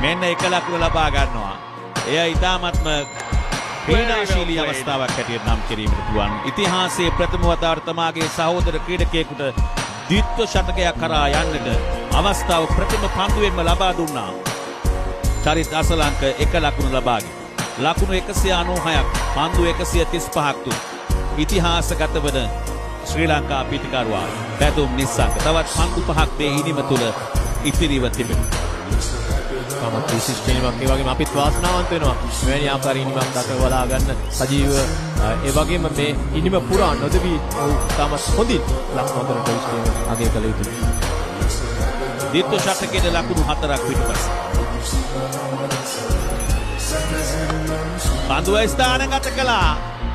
මෙන්න 1 ලකුණ ලබා ගන්නවා. එය ඉතාමත්ම ක්‍රීඩාශීලී අවස්ථාවක් හැටියට නම් කිරීමට පුළුවන්. ඉතිහාසයේ ප්‍රථම වතාවට තමාගේ සහෝදර ක්‍රීඩකයෙකුට ද්විත්ව ශතකයක් කරා යන්නට අවස්ථාව ප්‍රථම පන්දුවෙන්ම ලබා දුන්නා. චරිත් අසලංක 1 ලකුණ ලබාගෙන. ලකුණු 196ක් පන්දු 135ක් තුන. ඉතිහාසගත වන ශ්‍රී ලංකා පිතිකරුවා පැතුම් නිස්සංක. තවත් පන්දු 5ක් මේ ඉනිම තුල ඉතිරිව තිබෙනවා. තමත් විශිෂ්ට ඉනිමක් ඒ වගේම අපිත් වාසනාවන්ත වෙනවා මෙවැනි ආකාරී ඉනිමක් දක්වලා ගන්න සජීව ඒ වගේම මේ ඉනිම පුරා නොදවි තමත් හොඳින් ලක්මතරට විශ්ලේෂණය අගය කළ යුතුයි. ද්විත්ව ශතකයේ ලකුණු 4ක් පිටපස. පන්දුව ස්ථානගත කළා.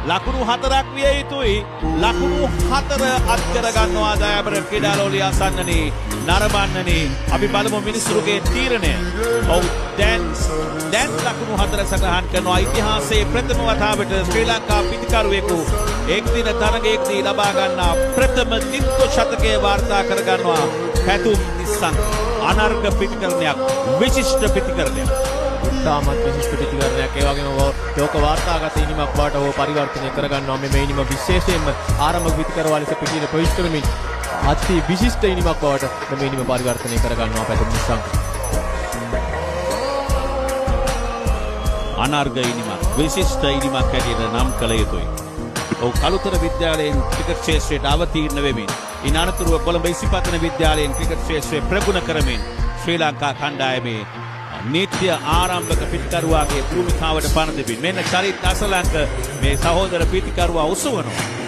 ලකුණු 4ක් විය යුතුයි. ලකුණු 4 අත් කර ගන්නවා දයාබර ක්‍රීඩාලෝලිය අසන්නනි නරඹන්නනි. අපි බලමු මිනිස්සුගේ තීරණය. ඔව් දැන් ලකුණු 4 සටහන් කරනවා. ඉතිහාසයේ ප්‍රථම වතාවට ශ්‍රී ලංකා පිතිකරුවෙකු එක්දින තරගයකදී ලබා ගන්නා ප්‍රථම ද්විත්ව ශතකයේ වාර්තා කර ගන්නවා. පැතුම් නිස්සංක අනර්ග පිතිකරණයක් විශිෂ්ට පිතිකරණයක්. තාමත් විශිෂ්ට පිතිකරණයක් ඒ වගේම ලෝක වාර්තාගත ඉනිමක් බවට හෝ පරිවර්තනය කරගන්නවා. මේ ඉනිම විශේෂයෙන්ම ආරම්භක පිතිකරුවා ලෙස පිටින ප්‍රවිෂ්ඨ වෙමින් අති විශිෂ්ට ඉනිමක් බවට මේ ඉනිම පරිවර්තනය කරගන්නවා පැතුම් නිස්සංක. අනර්ග ඉනිමක් විශිෂ්ට ඉනිමක් හැටියට නම් කළ යුතුයි. ඔව් කළුතර විද්‍යාලයෙන් ක්‍රිකට් ක්ෂේත්‍රයට අවතීර්ණ වෙමින් ඉන් අනතුරුව කොළඹ ඉසිපතන විද්‍යාලයෙන් ක්‍රිකට් ක්ෂේත්‍රය ප්‍රගුණ කරමින් ශ්‍රී ලංකා කණ්ඩායමේ නිත්‍ය ආරම්භක පිතිකරුවාගේ භූමිකාවට පණ දෙමින් මෙන්න චරිත් අසලංක මේ සහෝදර පිතිකරුවා උසවනවා.